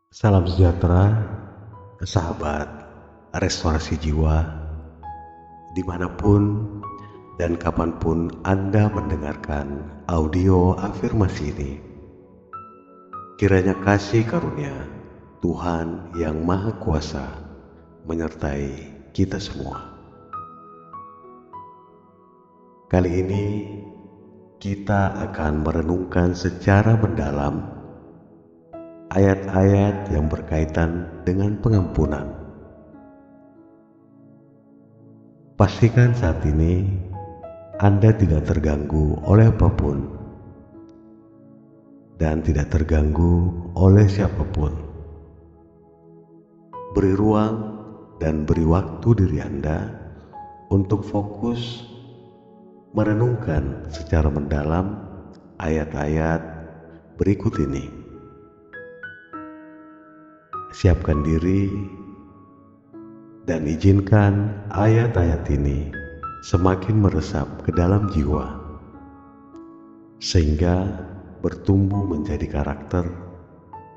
Salam sejahtera, sahabat restorasi jiwa, dimanapun dan kapanpun Anda mendengarkan audio afirmasi ini. Kiranya kasih karunia Tuhan yang Maha Kuasa menyertai kita semua. Kali ini kita akan merenungkan secara mendalam ayat-ayat yang berkaitan dengan pengampunan. Pastikan saat ini Anda tidak terganggu oleh apapun dan tidak terganggu oleh siapapun. Beri ruang dan beri waktu diri Anda untuk fokus merenungkan secara mendalam ayat-ayat berikut ini. Siapkan diri dan izinkan ayat-ayat ini semakin meresap ke dalam jiwa, sehingga bertumbuh menjadi karakter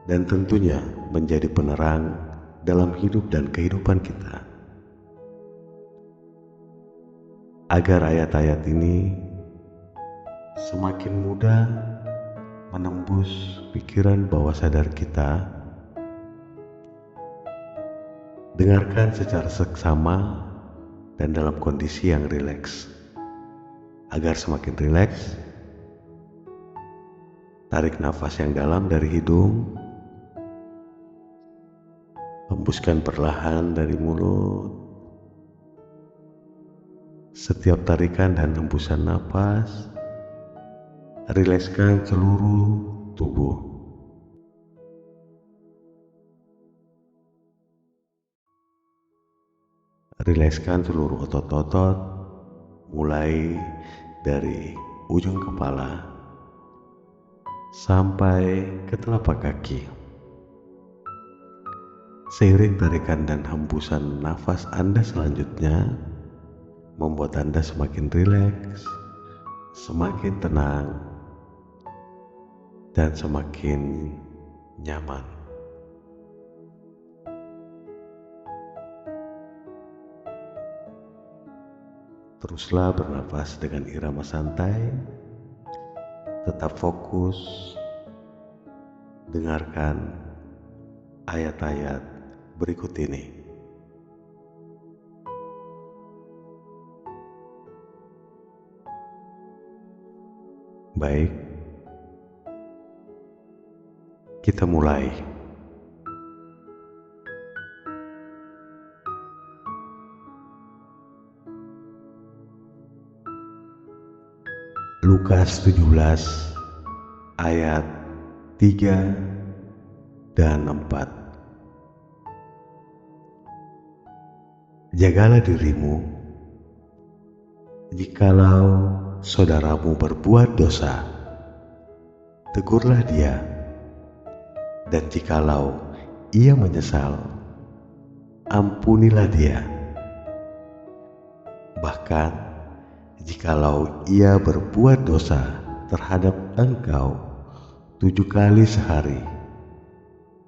dan tentunya menjadi penerang dalam hidup dan kehidupan kita. Agar ayat-ayat ini semakin mudah menembus pikiran bawah sadar kita, dengarkan secara seksama dan dalam kondisi yang rileks. Agar semakin rileks, tarik nafas yang dalam dari hidung, hembuskan perlahan dari mulut. Setiap tarikan dan hembusan nafas, rilekskan seluruh tubuh. Rilekskan seluruh otot-otot, mulai dari ujung kepala sampai ke telapak kaki. Seiring tarikan dan hembusan nafas Anda selanjutnya, membuat Anda semakin rileks, semakin tenang, dan semakin nyaman. Teruslah bernafas dengan irama santai, tetap fokus, dengarkan ayat-ayat berikut ini. Baik, kita mulai. Lukas 17 ayat 3 dan 4. Jagalah dirimu, jikalau saudaramu berbuat dosa, tegurlah dia, dan jikalau ia menyesal, ampunilah dia. Bahkan jikalau ia berbuat dosa terhadap engkau 7 kali sehari,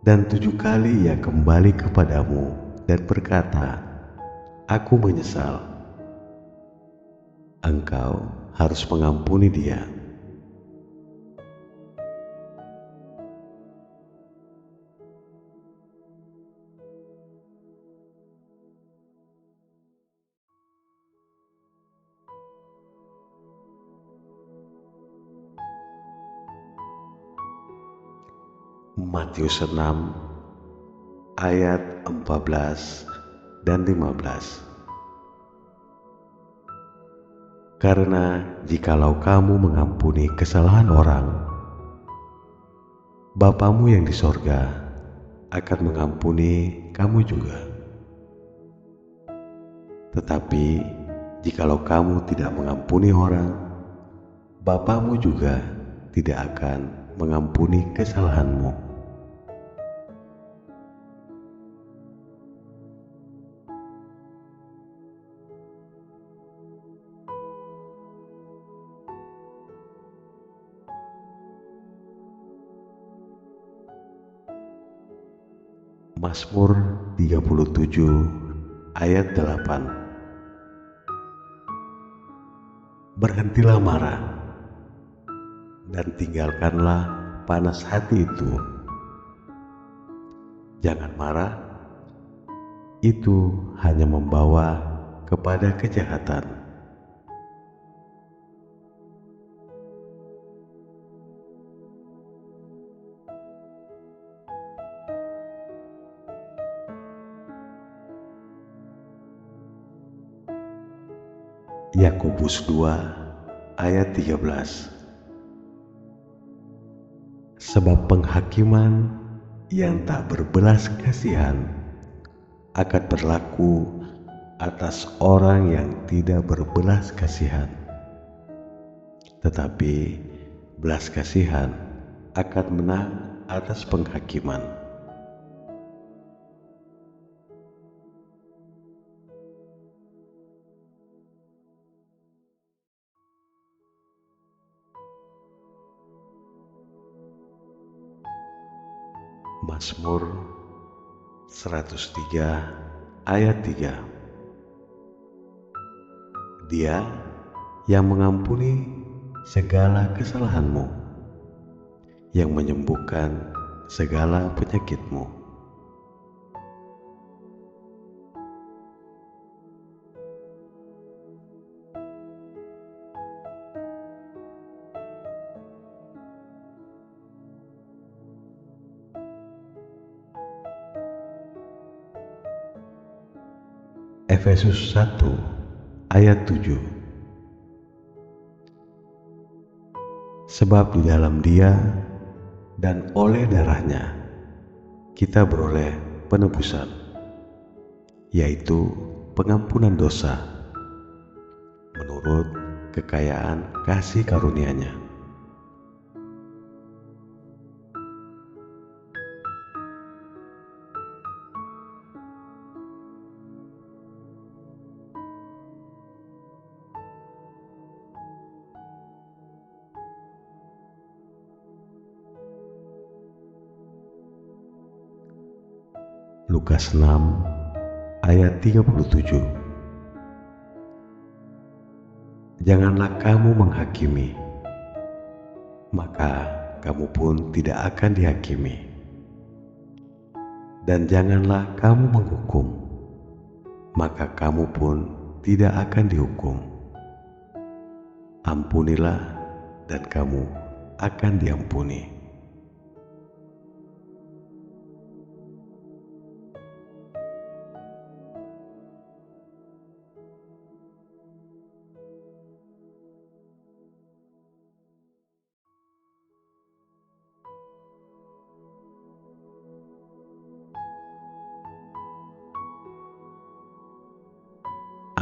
dan 7 kali ia kembali kepadamu dan berkata, "Aku menyesal," engkau harus mengampuni dia. Matius 6 ayat 14 dan 15. Karena jikalau kamu mengampuni kesalahan orang, Bapamu yang di sorga akan mengampuni kamu juga. Tetapi jikalau kamu tidak mengampuni orang, Bapamu juga tidak akan mengampuni kesalahanmu. Mazmur 37 ayat 8. Berhentilah marah dan tinggalkanlah panas hati itu. Jangan marah, itu hanya membawa kepada kejahatan. Yakobus 2 ayat 13. Sebab penghakiman yang tak berbelas kasihan akan berlaku atas orang yang tidak berbelas kasihan, tetapi belas kasihan akan menang atas penghakiman. Mazmur 103 ayat 3. Dia yang mengampuni segala kesalahanmu, yang menyembuhkan segala penyakitmu. Efesus 1 ayat 7. Sebab di dalam Dia dan oleh darahnya kita beroleh penebusan, yaitu pengampunan dosa menurut kekayaan kasih karunia-Nya. Lukas 6 ayat 37. Janganlah kamu menghakimi, maka kamu pun tidak akan dihakimi. Dan janganlah kamu menghukum, maka kamu pun tidak akan dihukum. Ampunilah dan kamu akan diampuni.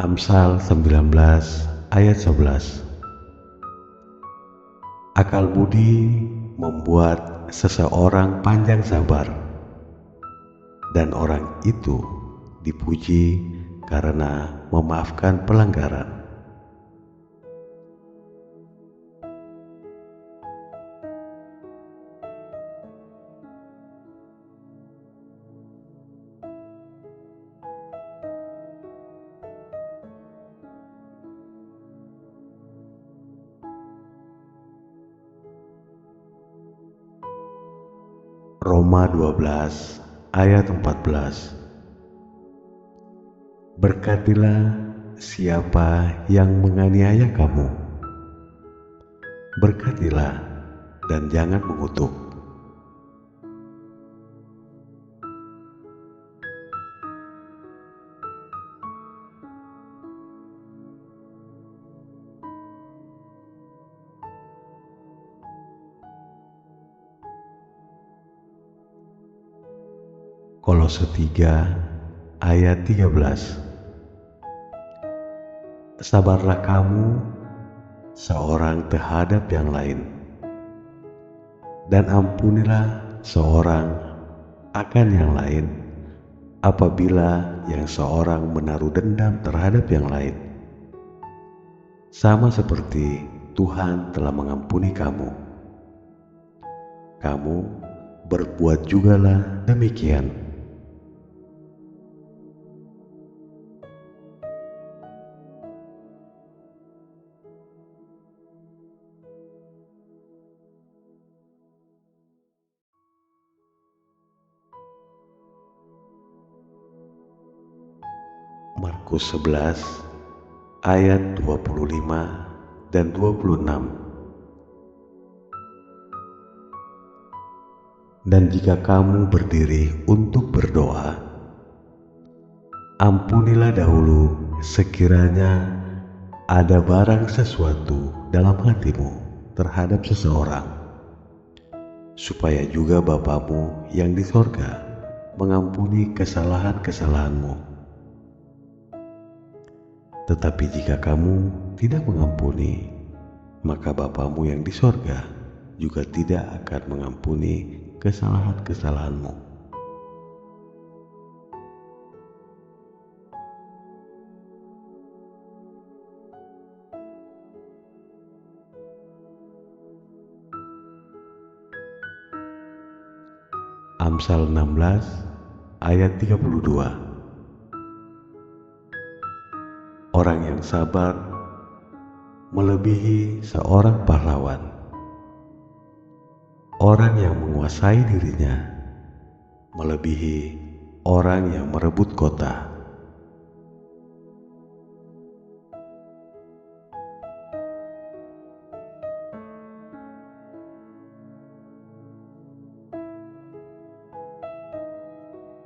Amsal 19 ayat 11. Akal budi membuat seseorang panjang sabar, dan orang itu dipuji karena memaafkan pelanggaran. Roma 12 ayat 14. Berkatilah siapa yang menganiaya kamu, berkatilah dan jangan mengutuk. Kolose 3 ayat 13. Sabarlah kamu seorang terhadap yang lain, dan ampunilah seorang akan yang lain apabila yang seorang menaruh dendam terhadap yang lain, sama seperti Tuhan telah mengampuni kamu. Kamu berbuat jugalah demikian. Markus 11 ayat 25 dan 26. Dan jika kamu berdiri untuk berdoa, ampunilah dahulu sekiranya ada barang sesuatu dalam hatimu terhadap seseorang, supaya juga Bapamu yang di sorga mengampuni kesalahan-kesalahanmu. Tetapi jika kamu tidak mengampuni, maka Bapamu yang di sorga juga tidak akan mengampuni kesalahan-kesalahanmu. Amsal 16 ayat 32. Orang yang sabar melebihi seorang pahlawan. Orang yang menguasai dirinya melebihi orang yang merebut kota.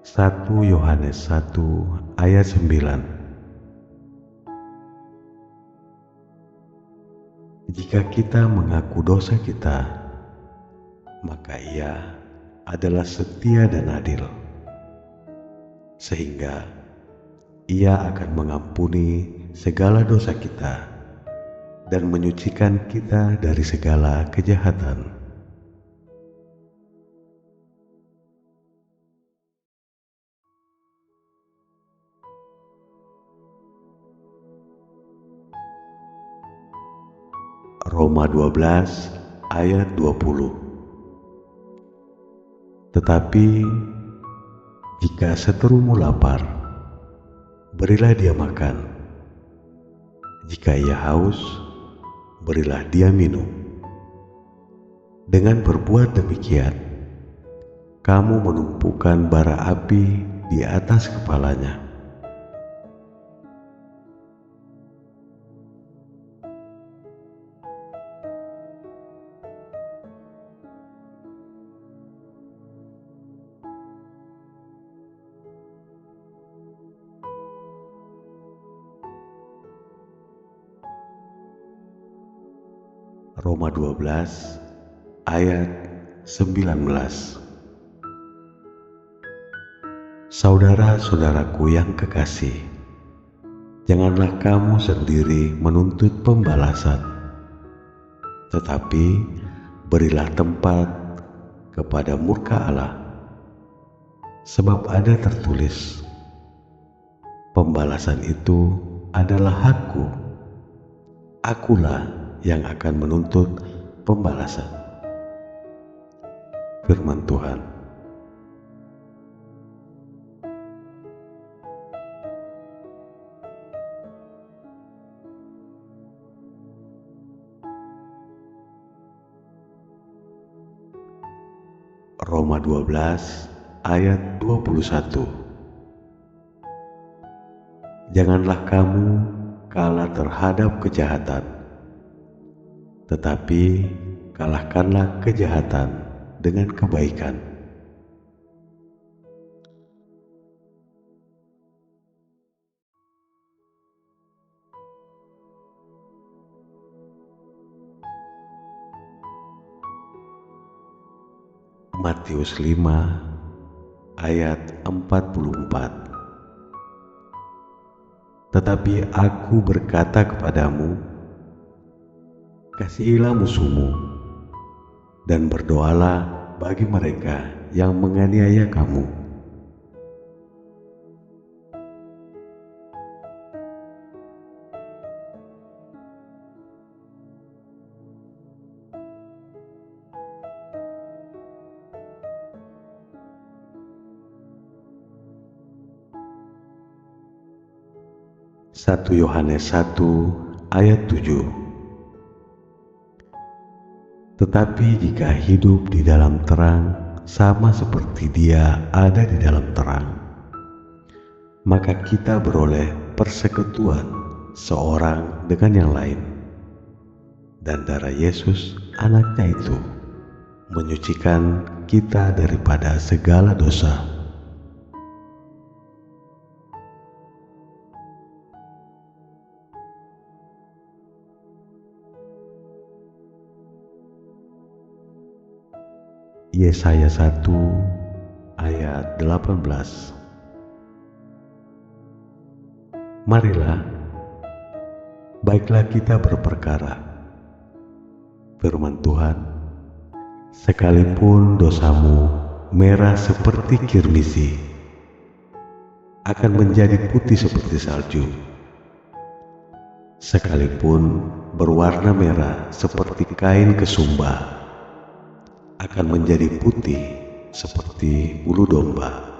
Satu Yohanes 1 ayat 9. Jika kita mengaku dosa kita, maka Ia adalah setia dan adil, sehingga Ia akan mengampuni segala dosa kita dan menyucikan kita dari segala kejahatan. Roma 12 ayat 20. Tetapi jika seterumu lapar, berilah dia makan. Jika ia haus, berilah dia minum. Dengan berbuat demikian, kamu menumpukan bara api di atas kepalanya. Roma 12 ayat 19. Saudara-saudaraku yang kekasih, janganlah kamu sendiri menuntut pembalasan, tetapi berilah tempat kepada murka Allah. Sebab ada tertulis, pembalasan itu adalah hakku, akulah yang akan menuntut pembalasan. Firman Tuhan. Roma 12 ayat 21. Janganlah kamu kalah terhadap kejahatan, tetapi kalahkanlah kejahatan dengan kebaikan. Matius 5 ayat 44. Tetapi aku berkata kepadamu, kasihilah musuhmu dan berdoalah bagi mereka yang menganiaya kamu. Satu Yohanes 1 ayat 7. Tetapi jika hidup di dalam terang sama seperti Dia ada di dalam terang, maka kita beroleh persekutuan seorang dengan yang lain, dan darah Yesus anaknya itu menyucikan kita daripada segala dosa. Yesaya 1 ayat 18. Marilah, baiklah kita berperkara, firman Tuhan, sekalipun dosamu merah seperti kirmisi, akan menjadi putih seperti salju. Sekalipun berwarna merah seperti kain kesumba, akan menjadi putih seperti bulu domba.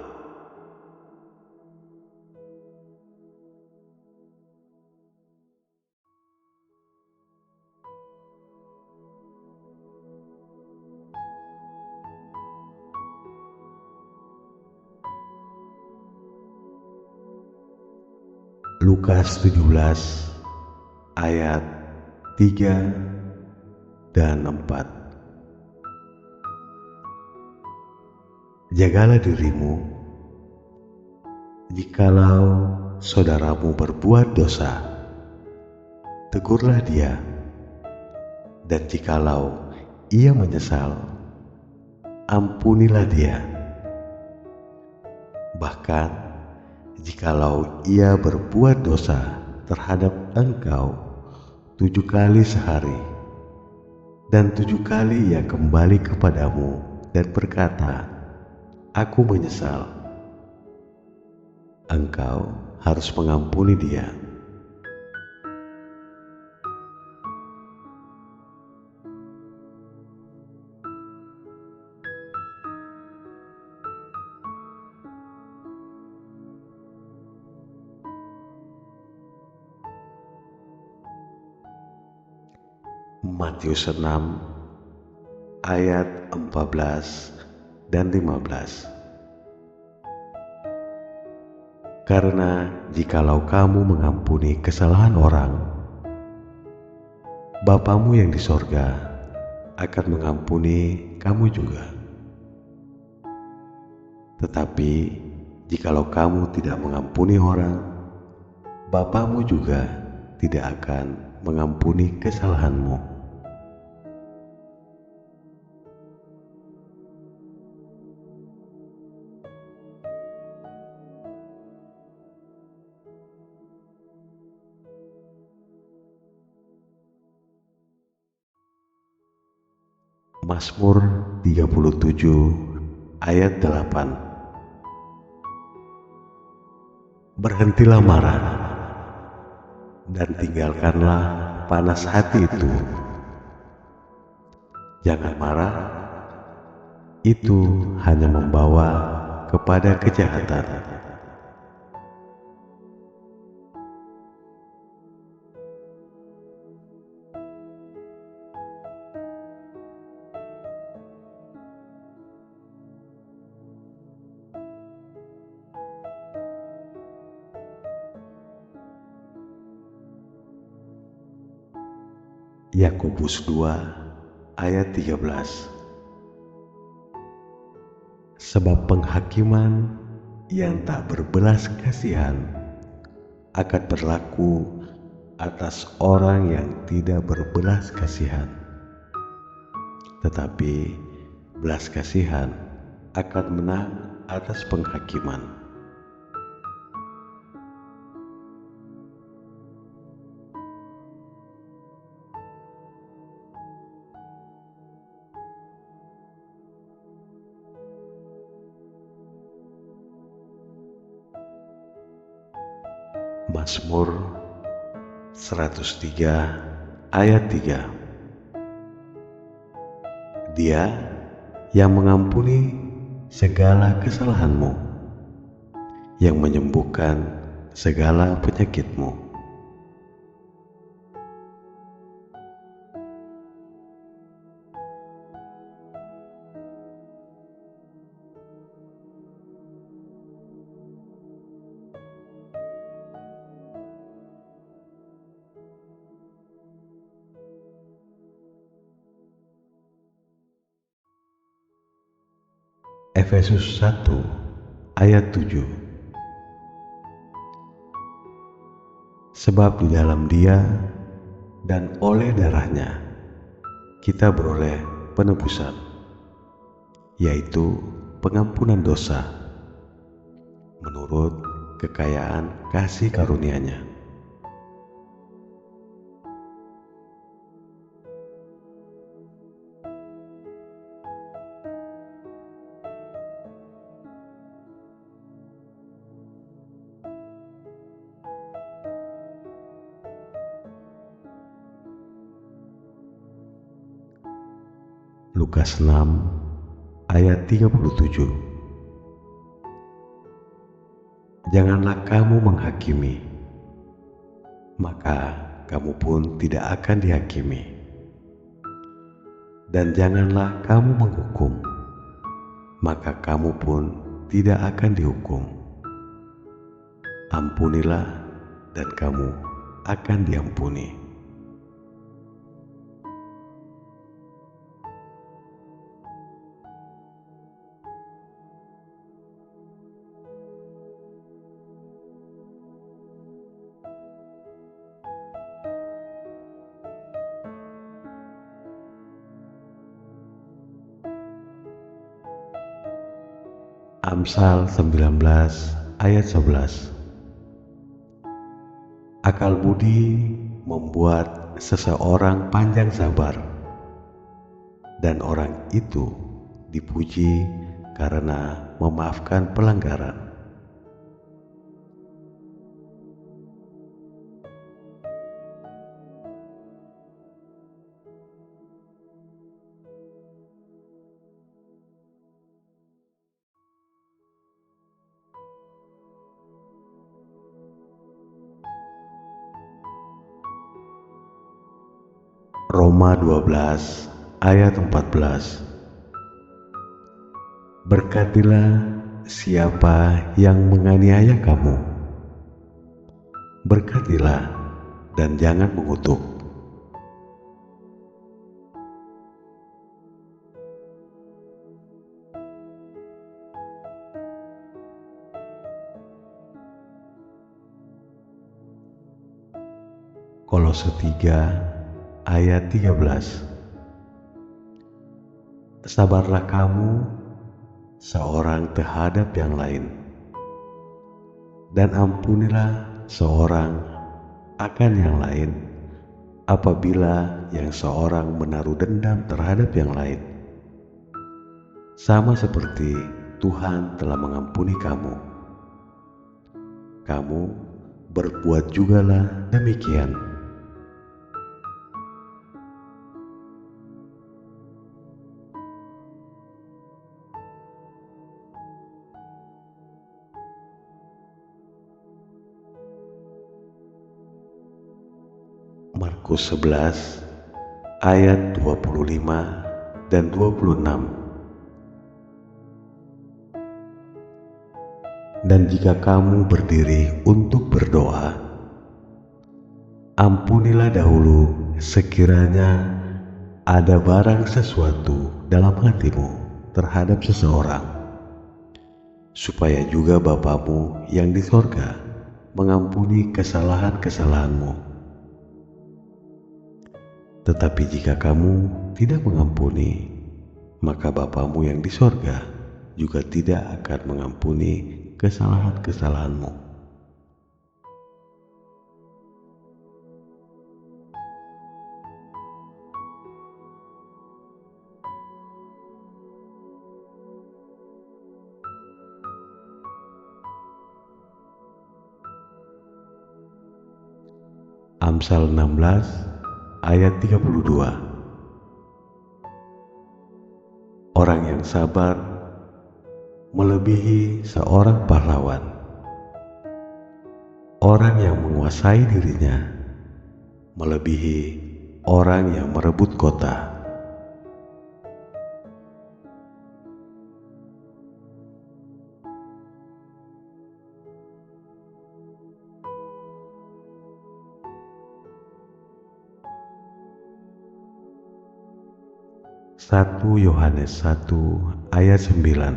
Lukas 17 ayat 3 dan 4. Jagalah dirimu, jikalau saudaramu berbuat dosa, tegurlah dia, dan jikalau ia menyesal, ampunilah dia. Bahkan jikalau ia berbuat dosa terhadap engkau 7 kali sehari, dan 7 kali ia kembali kepadamu dan berkata, Aku menyesal, engkau harus mengampuni dia. Matius 6 ayat 14 dan 15. Karena jikalau kamu mengampuni kesalahan orang, Bapamu yang di sorga akan mengampuni kamu juga. Tetapi jikalau kamu tidak mengampuni orang, Bapamu juga tidak akan mengampuni kesalahanmu. Mazmur 37 ayat 8. Berhentilah marah dan tinggalkanlah panas hati itu. Jangan marah, itu hanya membawa kepada kejahatan. Yakobus 2 ayat 13. Sebab penghakiman yang tak berbelas kasihan akan berlaku atas orang yang tidak berbelas kasihan, tetapi belas kasihan akan menang atas penghakiman. Mazmur 103 ayat 3. Dia yang mengampuni segala kesalahanmu, yang menyembuhkan segala penyakitmu. Efesus 1 ayat 7. Sebab di dalam Dia dan oleh darahnya kita beroleh penebusan, yaitu pengampunan dosa menurut kekayaan kasih karunia-Nya. Lukas 6 ayat 37. Janganlah kamu menghakimi, maka kamu pun tidak akan dihakimi. Dan janganlah kamu menghukum, maka kamu pun tidak akan dihukum. Ampunilah dan kamu akan diampuni. Amsal 19 ayat 11. Akal budi membuat seseorang panjang sabar, dan orang itu dipuji karena memaafkan pelanggaran. Roma 12 ayat 14. Berkatilah siapa yang menganiaya kamu. Berkatilah dan jangan mengutuk. Kolose 3 ayat 13. Sabarlah kamu seorang terhadap yang lain, dan ampunilah seorang akan yang lain apabila yang seorang menaruh dendam terhadap yang lain, sama seperti Tuhan telah mengampuni kamu. Kamu berbuat jugalah demikian. Markus 11 ayat 25 dan 26. Dan jika kamu berdiri untuk berdoa, ampunilah dahulu sekiranya ada barang sesuatu dalam hatimu terhadap seseorang, supaya juga Bapamu yang di sorga mengampuni kesalahan-kesalahanmu. Tetapi jika kamu tidak mengampuni, maka Bapamu yang di sorga juga tidak akan mengampuni kesalahan-kesalahanmu. Amsal 16 ayat 32. Orang yang sabar melebihi seorang pahlawan. Orang yang menguasai dirinya melebihi orang yang merebut kota. Satu Yohanes 1 ayat 9.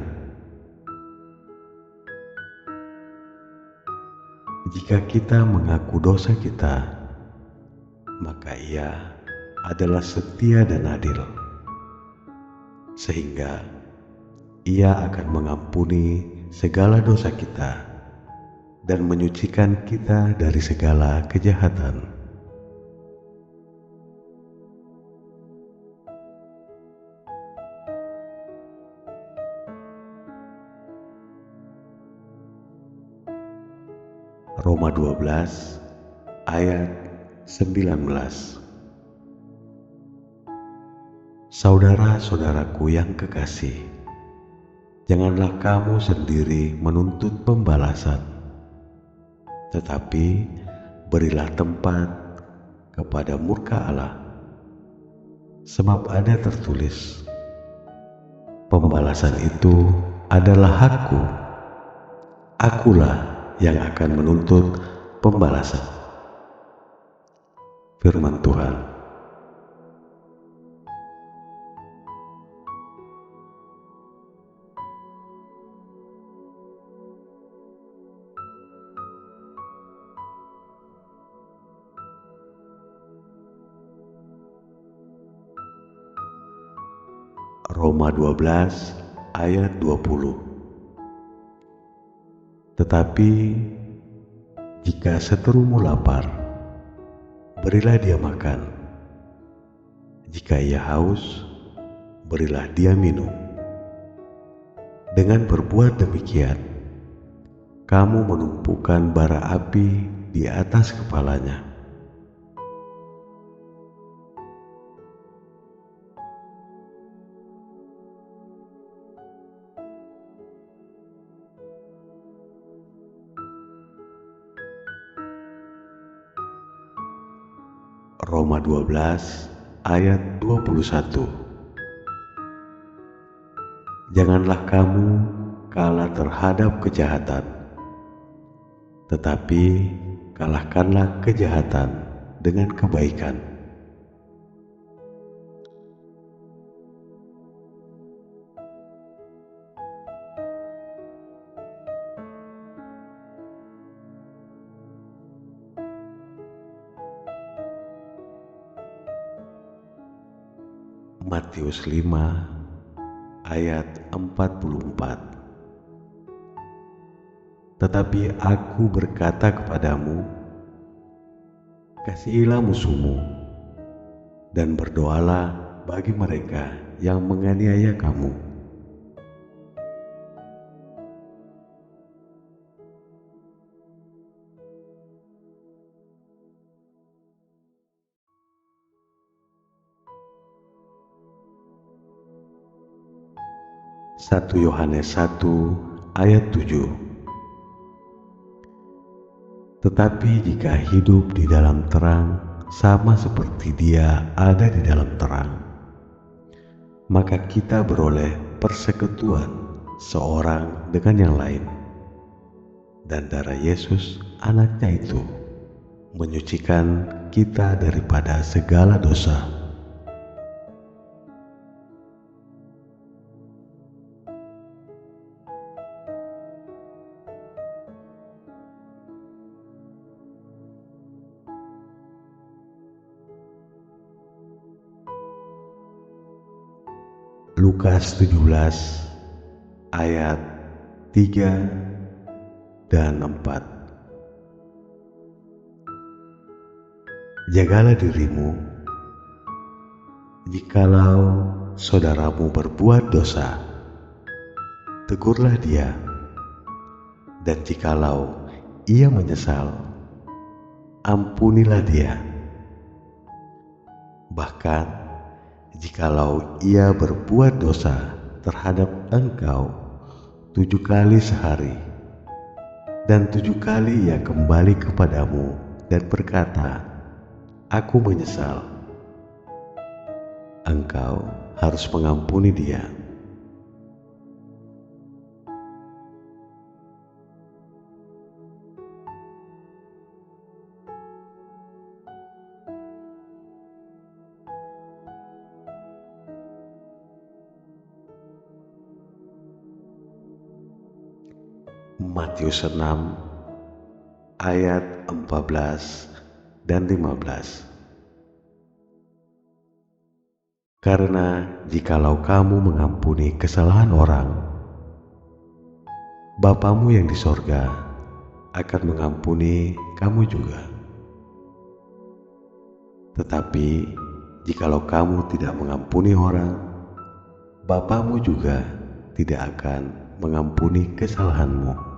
Jika kita mengaku dosa kita, maka Ia adalah setia dan adil, sehingga Ia akan mengampuni segala dosa kita dan menyucikan kita dari segala kejahatan. Roma 12 ayat 19. Saudara-saudaraku yang kekasih, janganlah kamu sendiri menuntut pembalasan, tetapi berilah tempat kepada murka Allah. Sebab ada tertulis, pembalasan itu adalah hakku, akulah yang akan menuntut pembalasan. Firman Tuhan. Roma 12 ayat 20. Tetapi jika seterumu lapar, berilah dia makan. Jika ia haus, berilah dia minum. Dengan berbuat demikian, kamu menumpukan bara api di atas kepalanya. Roma 12 ayat 21. Janganlah kamu kalah terhadap kejahatan, tetapi kalahkanlah kejahatan dengan kebaikan. Matius 5 ayat 44. Tetapi aku berkata kepadamu, kasihilah musuhmu dan berdoalah bagi mereka yang menganiaya kamu. Satu Yohanes 1 ayat 7. Tetapi jika hidup di dalam terang sama seperti Dia ada di dalam terang, maka kita beroleh persekutuan seorang dengan yang lain, dan darah Yesus anaknya itu menyucikan kita daripada segala dosa. Lukas 17 ayat 3 dan 4. Jagalah dirimu, jikalau saudaramu berbuat dosa, tegurlah dia, dan jikalau ia menyesal, ampunilah dia. Bahkan jikalau ia berbuat dosa terhadap engkau 7 kali sehari, dan 7 kali ia kembali kepadamu dan berkata, aku menyesal, engkau harus mengampuni dia. Matius 6 ayat 14 dan 15. Karena jikalau kamu mengampuni kesalahan orang, Bapamu yang di sorga akan mengampuni kamu juga. Tetapi jikalau kamu tidak mengampuni orang, Bapamu juga tidak akan mengampuni kesalahanmu.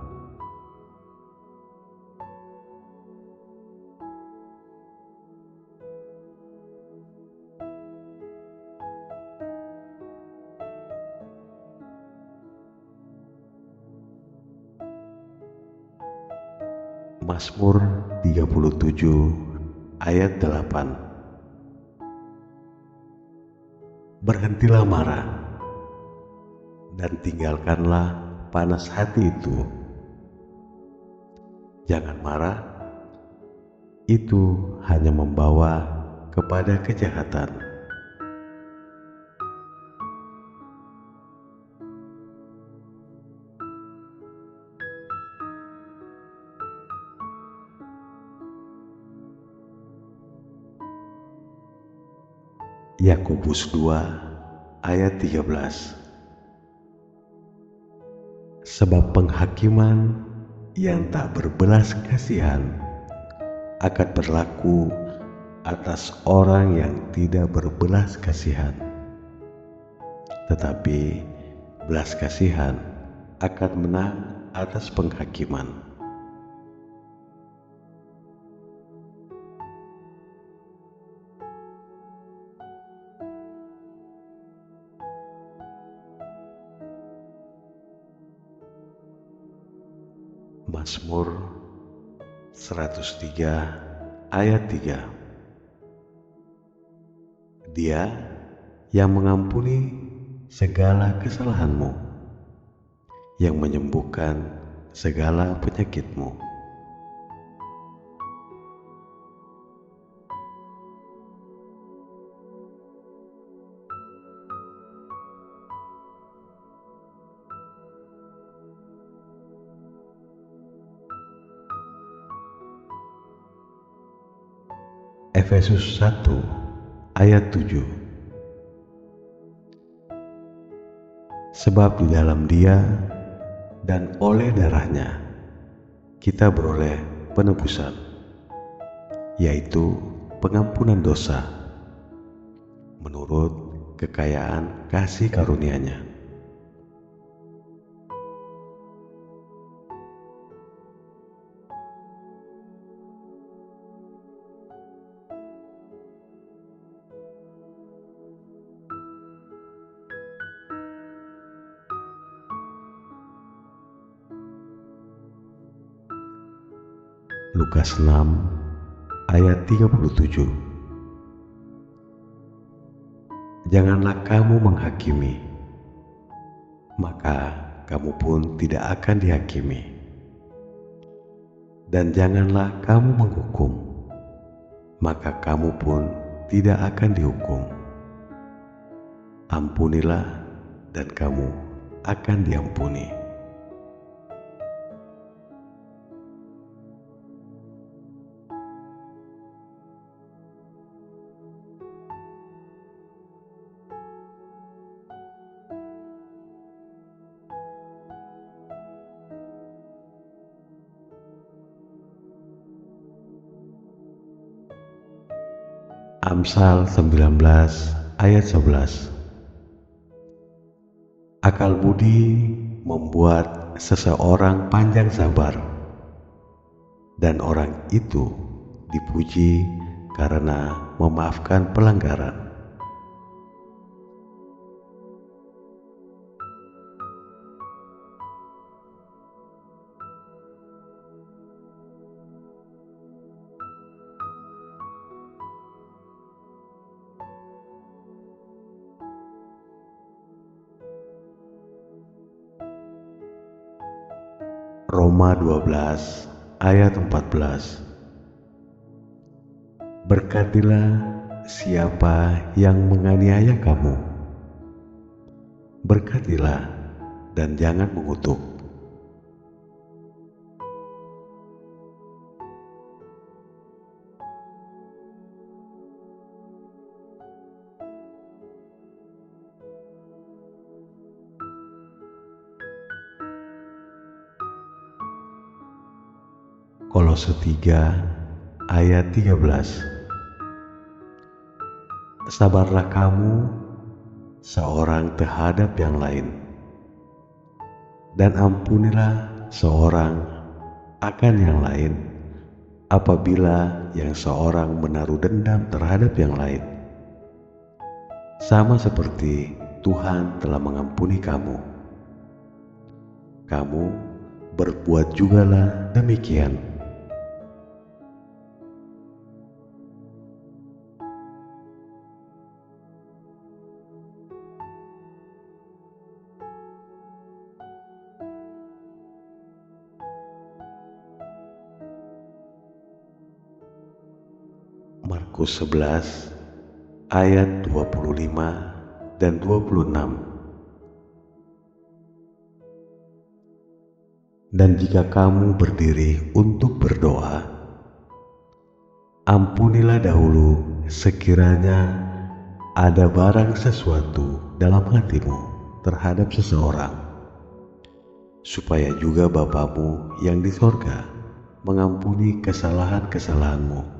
Mazmur 37 ayat 8. Berhentilah marah dan tinggalkanlah panas hati itu. Jangan marah, itu hanya membawa kepada kejahatan. Yakobus 2 ayat 13. Sebab penghakiman yang tak berbelas kasihan akan berlaku atas orang yang tidak berbelas kasihan, tetapi belas kasihan akan menang atas penghakiman. Mazmur 103 ayat 3. Dia yang mengampuni segala kesalahanmu, yang menyembuhkan segala penyakitmu. Efesus 1 ayat 7. Sebab di dalam Dia dan oleh darahnya kita beroleh penebusan, yaitu pengampunan dosa, menurut kekayaan kasih karunia-Nya. Lukas 6 ayat 37. Janganlah kamu menghakimi, maka kamu pun tidak akan dihakimi. Dan janganlah kamu menghukum, maka kamu pun tidak akan dihukum. Ampunilah dan kamu akan diampuni. Amsal 19 ayat 11. Akal budi membuat seseorang panjang sabar, dan orang itu dipuji karena memaafkan pelanggaran. Roma 12 ayat 14. Berkatilah siapa yang menganiaya kamu, berkatilah dan jangan mengutuk. Kolose 3 ayat 13. Sabarlah kamu seorang terhadap yang lain, dan ampunilah seorang akan yang lain apabila yang seorang menaruh dendam terhadap yang lain, sama seperti Tuhan telah mengampuni kamu. Kamu berbuat jugalah demikian. Markus 11 ayat 25 dan 26. Dan jika kamu berdiri untuk berdoa, ampunilah dahulu sekiranya ada barang sesuatu dalam hatimu terhadap seseorang, supaya juga Bapamu yang di sorga mengampuni kesalahan-kesalahanmu.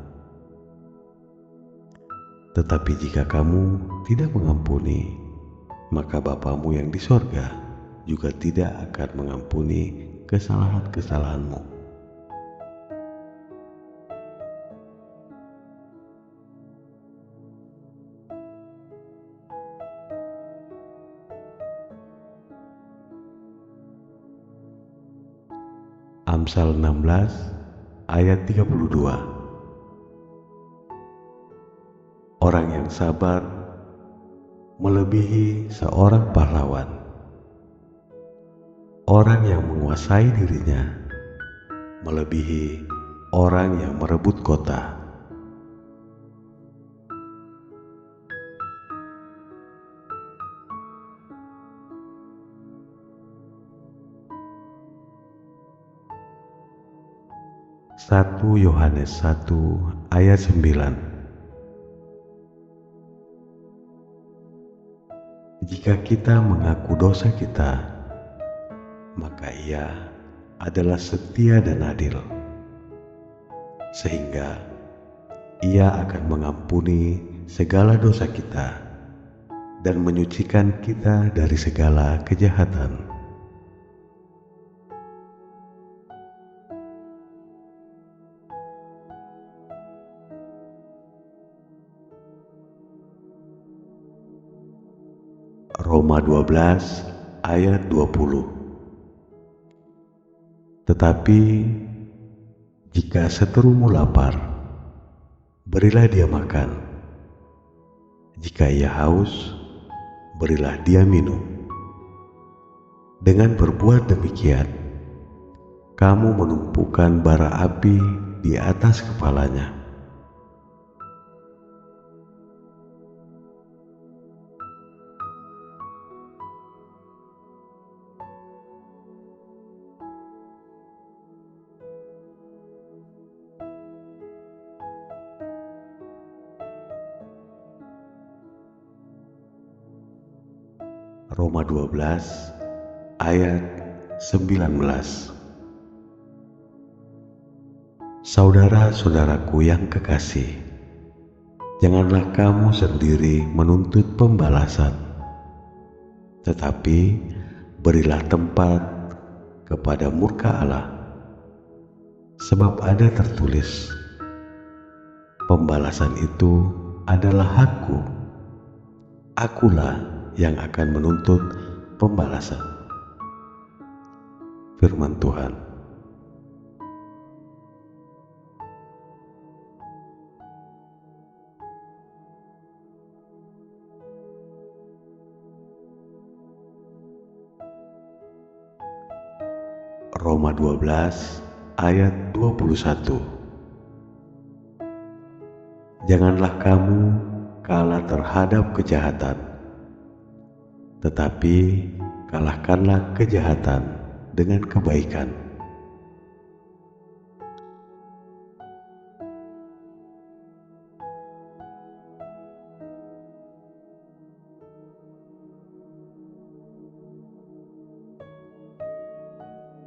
Tetapi jika kamu tidak mengampuni, maka Bapamu yang di sorga juga tidak akan mengampuni kesalahan-kesalahanmu. Amsal 16 ayat 32. Orang yang sabar melebihi seorang pahlawan. Orang yang menguasai dirinya melebihi orang yang merebut kota. Satu Yohanes 1 ayat 9. Jika kita mengaku dosa kita, maka Ia adalah setia dan adil, sehingga Ia akan mengampuni segala dosa kita dan menyucikan kita dari segala kejahatan. Roma 12 ayat 20. Tetapi jika seterumu lapar, berilah dia makan. Jika ia haus, berilah dia minum. Dengan berbuat demikian, kamu menumpukan bara api di atas kepalanya. Roma 12 ayat 19. Saudara-saudaraku yang kekasih, janganlah kamu sendiri menuntut pembalasan, tetapi berilah tempat kepada murka Allah. Sebab ada tertulis, pembalasan itu adalah hakku, akulah yang akan menuntut pembalasan. Firman Tuhan. Roma 12 ayat 21. Janganlah kamu kalah terhadap kejahatan, tetapi kalahkanlah kejahatan dengan kebaikan.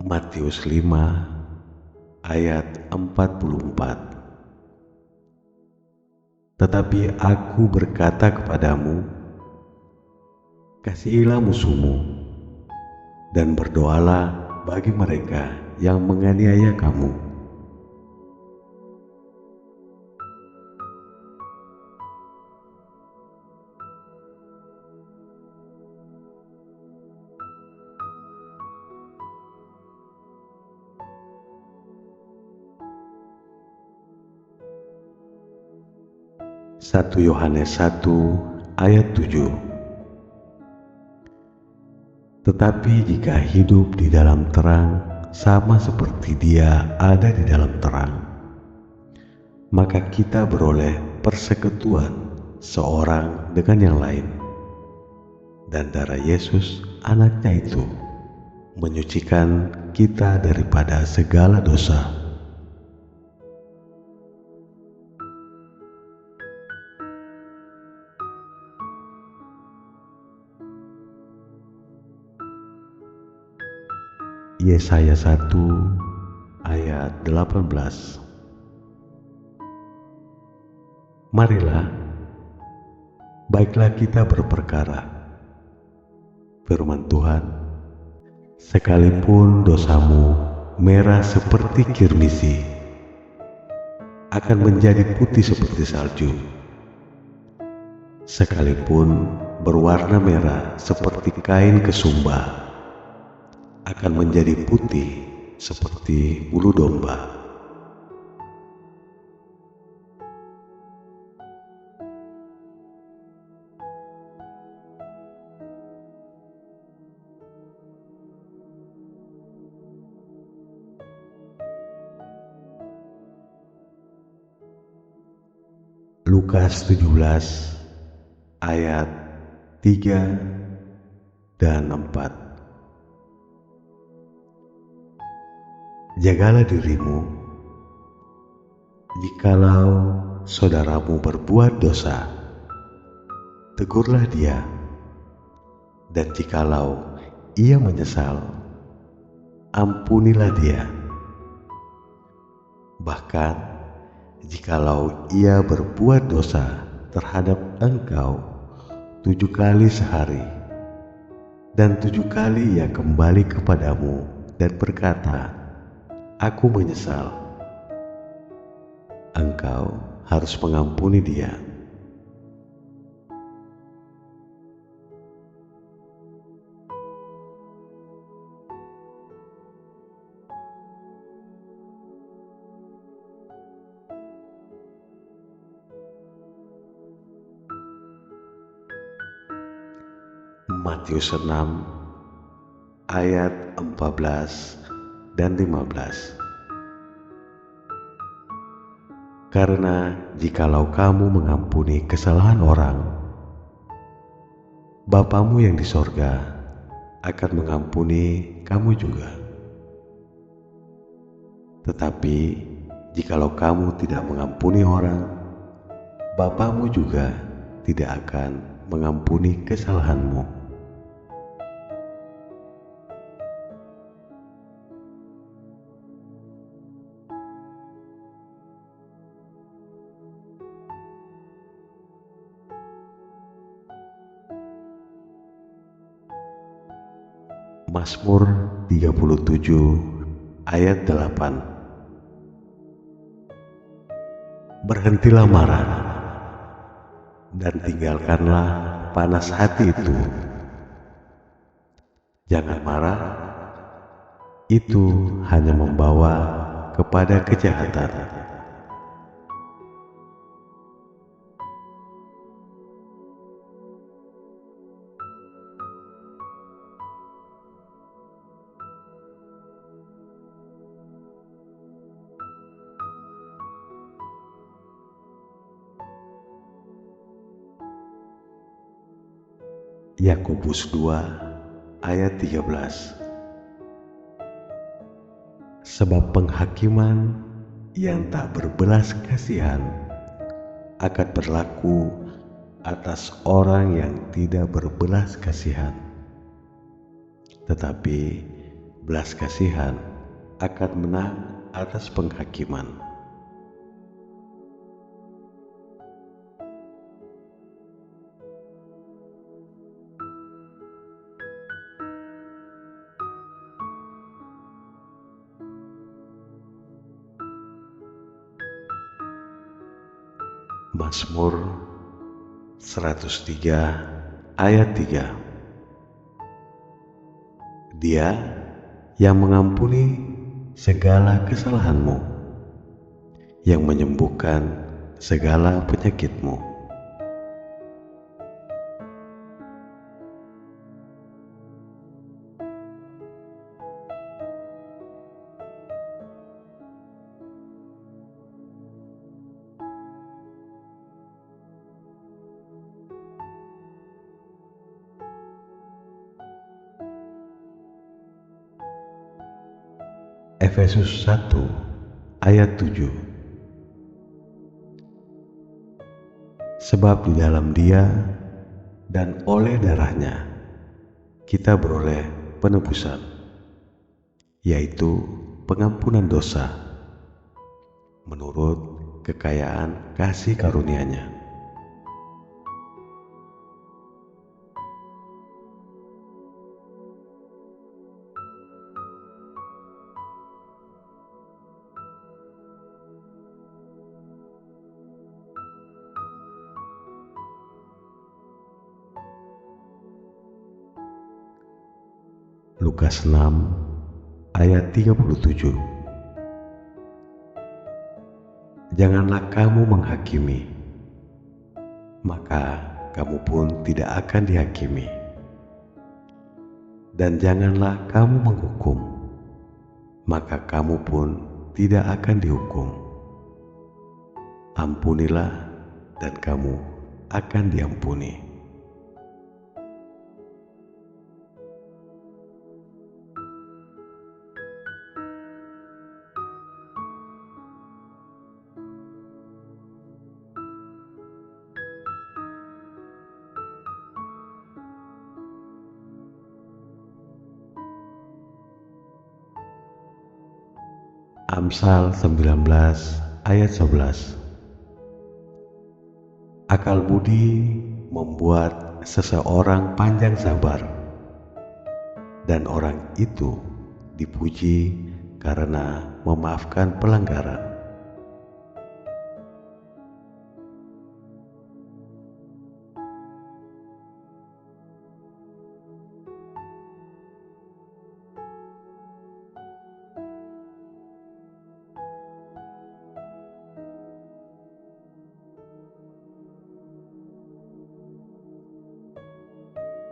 Matius 5 ayat 44. Tetapi aku berkata kepadamu, kasihilah musuhmu, dan berdoalah bagi mereka yang menganiaya kamu. Satu Yohanes 1 ayat 7. Tetapi jika hidup di dalam terang sama seperti Dia ada di dalam terang, maka kita beroleh persekutuan seorang dengan yang lain, dan darah Yesus anaknya itu menyucikan kita daripada segala dosa. Yesaya 1 ayat 18. Marilah, baiklah kita berperkara, firman Tuhan, sekalipun dosamu merah seperti kirmisi, akan menjadi putih seperti salju. Sekalipun berwarna merah seperti kain kesumba, akan menjadi putih seperti bulu domba. Lukas 17 ayat 3 dan 4. Jagalah dirimu, jikalau saudaramu berbuat dosa, tegurlah dia, dan jikalau ia menyesal, ampunilah dia. Bahkan jikalau ia berbuat dosa terhadap engkau 7 kali sehari, dan 7 kali ia kembali kepadamu dan berkata, aku menyesal, engkau harus mengampuni dia. Matius 6 ayat 14 dan 15. Karena jikalau kamu mengampuni kesalahan orang, Bapamu yang di sorga akan mengampuni kamu juga. Tetapi jikalau kamu tidak mengampuni orang, Bapamu juga tidak akan mengampuni kesalahanmu. Mazmur 37 ayat 8. Berhentilah marah dan tinggalkanlah panas hati itu. Jangan marah, itu hanya membawa kepada kejahatan. Yakobus 2 ayat 13. Sebab penghakiman yang tak berbelas kasihan akan berlaku atas orang yang tidak berbelas kasihan, tetapi belas kasihan akan menang atas penghakiman. Mazmur 103 ayat 3. Dia yang mengampuni segala kesalahanmu, yang menyembuhkan segala penyakitmu. Efesus 1 ayat 7. Sebab di dalam Dia dan oleh darahnya kita beroleh penebusan, yaitu pengampunan dosa menurut kekayaan kasih karunia-Nya. Lukas 6 ayat 37. Janganlah kamu menghakimi, maka kamu pun tidak akan dihakimi. Dan janganlah kamu menghukum, maka kamu pun tidak akan dihukum. Ampunilah dan kamu akan diampuni. Amsal 19 ayat 11. Akal budi membuat seseorang panjang sabar, dan orang itu dipuji karena memaafkan pelanggaran.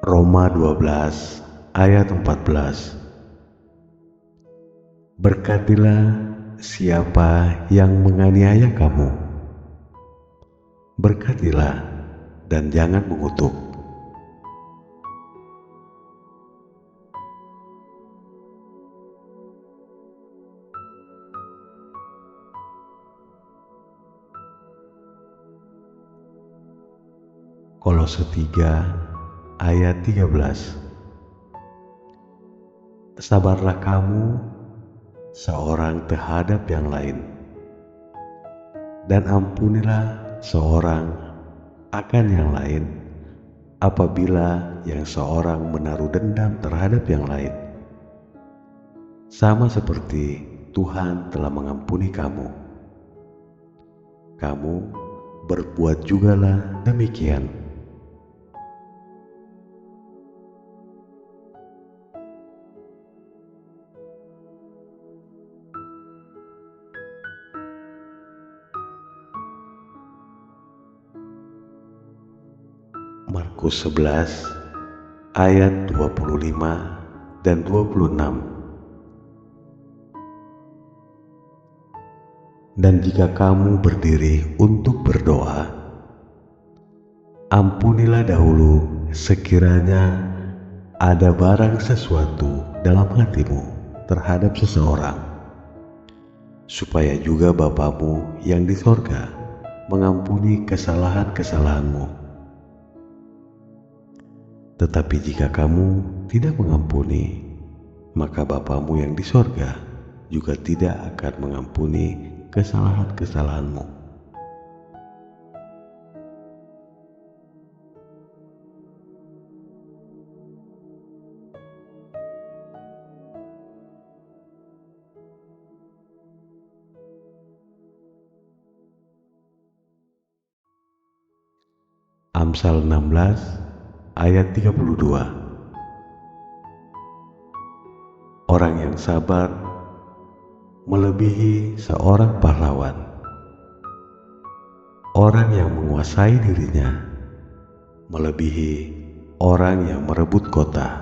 Roma 12 ayat 14. Berkatilah siapa yang menganiaya kamu. Berkatilah dan jangan mengutuk. Kolose 3 ayat 13. Sabarlah kamu seorang terhadap yang lain, dan ampunilah seorang akan yang lain apabila yang seorang menaruh dendam terhadap yang lain, sama seperti Tuhan telah mengampuni kamu. Kamu berbuat jugalah demikian. Markus 11 ayat 25 dan 26. Dan jika kamu berdiri untuk berdoa, ampunilah dahulu sekiranya ada barang sesuatu dalam hatimu terhadap seseorang, supaya juga Bapamu yang di sorga mengampuni kesalahan-kesalahanmu. Tetapi jika kamu tidak mengampuni, maka Bapamu yang di sorga juga tidak akan mengampuni kesalahan-kesalahanmu. Amsal 16 ayat 32. Orang yang sabar melebihi seorang pahlawan. Orang yang menguasai dirinya melebihi orang yang merebut kota.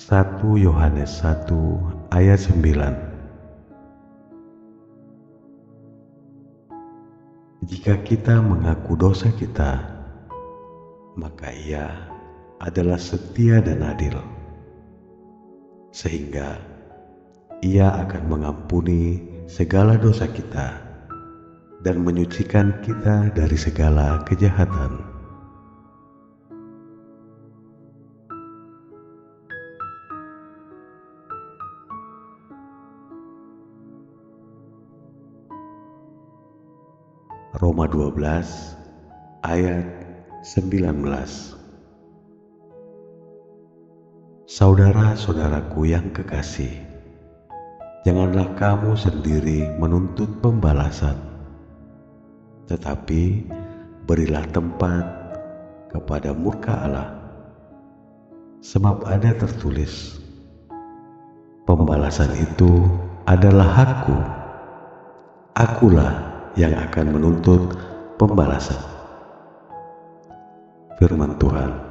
Satu Yohanes 1 ayat 9. Jika kita mengaku dosa kita, maka Ia adalah setia dan adil, sehingga Ia akan mengampuni segala dosa kita dan menyucikan kita dari segala kejahatan. Roma 12 ayat 19. Saudara-saudaraku yang kekasih, janganlah kamu sendiri menuntut pembalasan, tetapi berilah tempat kepada murka Allah. Sebab ada tertulis, pembalasan itu adalah hakku, akulah yang akan menuntut pembalasan. Firman Tuhan.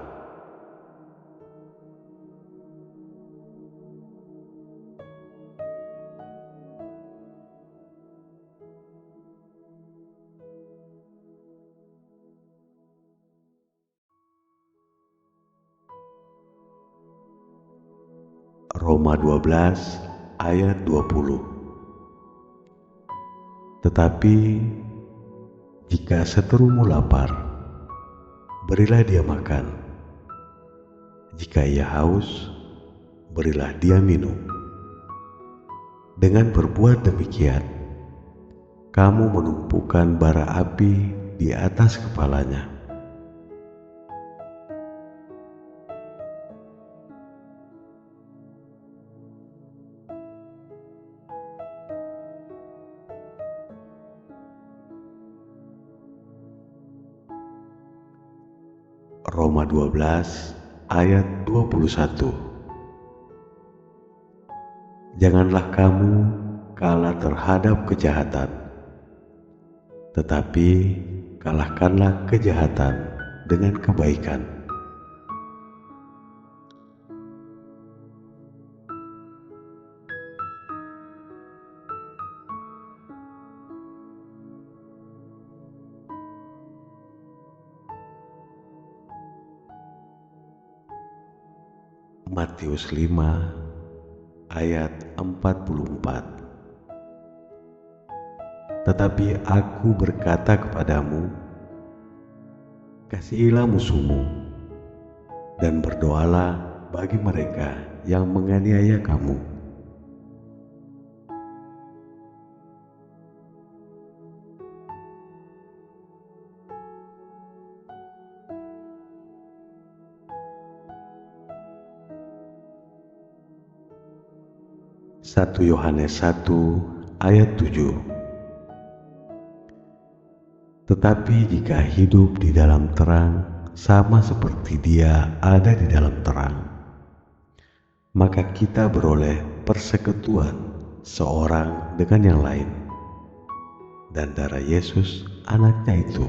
Roma 12 ayat 20. Tetapi jika seterumu lapar, berilah dia makan. Jika ia haus, berilah dia minum. Dengan berbuat demikian, kamu menumpukan bara api di atas kepalanya. Roma 12 ayat 21. Janganlah kamu kalah terhadap kejahatan, tetapi kalahkanlah kejahatan dengan kebaikan. Matius 5 ayat 44. Tetapi aku berkata kepadamu, kasihilah musuhmu dan berdoalah bagi mereka yang menganiaya kamu. Satu Yohanes 1 ayat 7. Tetapi jika hidup di dalam terang sama seperti Dia ada di dalam terang, maka kita beroleh persekutuan seorang dengan yang lain, dan darah Yesus anaknya itu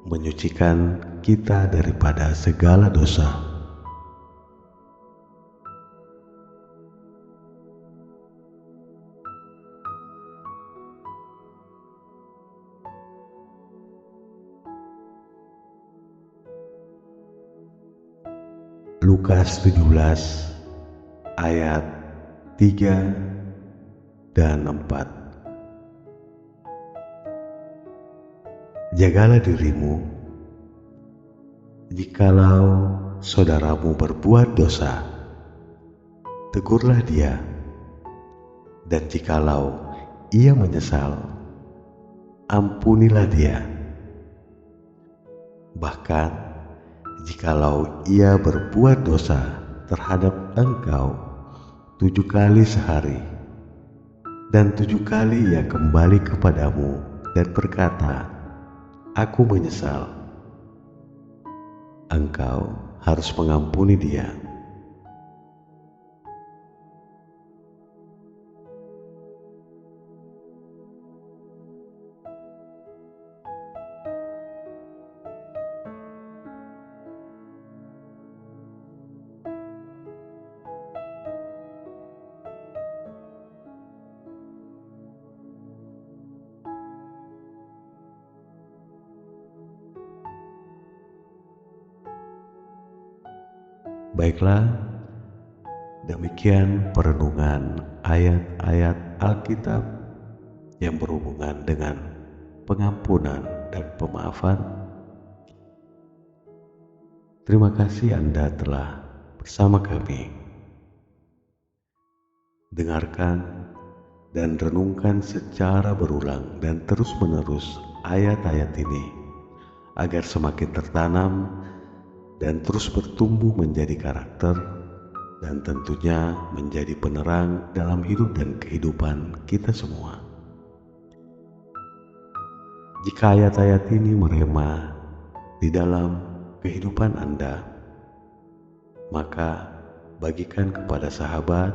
menyucikan kita daripada segala dosa. Lukas 17 ayat 3 dan 4. Jagalah dirimu, jikalau saudaramu berbuat dosa, tegurlah dia, dan jikalau ia menyesal, ampunilah dia. Bahkan jikalau ia berbuat dosa terhadap engkau 7 kali sehari, dan 7 kali ia kembali kepadamu dan berkata, "Aku menyesal," engkau harus mengampuni dia. Baiklah, demikian perenungan ayat-ayat Alkitab yang berhubungan dengan pengampunan dan pemaafan. Terima kasih Anda telah bersama kami. Dengarkan dan renungkan secara berulang dan terus-menerus ayat-ayat ini agar semakin tertanam dan terus bertumbuh menjadi karakter dan tentunya menjadi penerang dalam hidup dan kehidupan kita semua. Jika ayat-ayat ini merema di dalam kehidupan Anda, maka bagikan kepada sahabat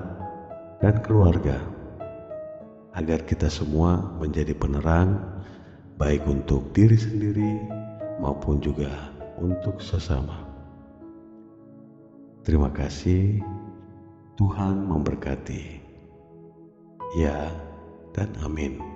dan keluarga agar kita semua menjadi penerang baik untuk diri sendiri maupun juga untuk sesama. Terima kasih, Tuhan memberkati. Ya dan amin.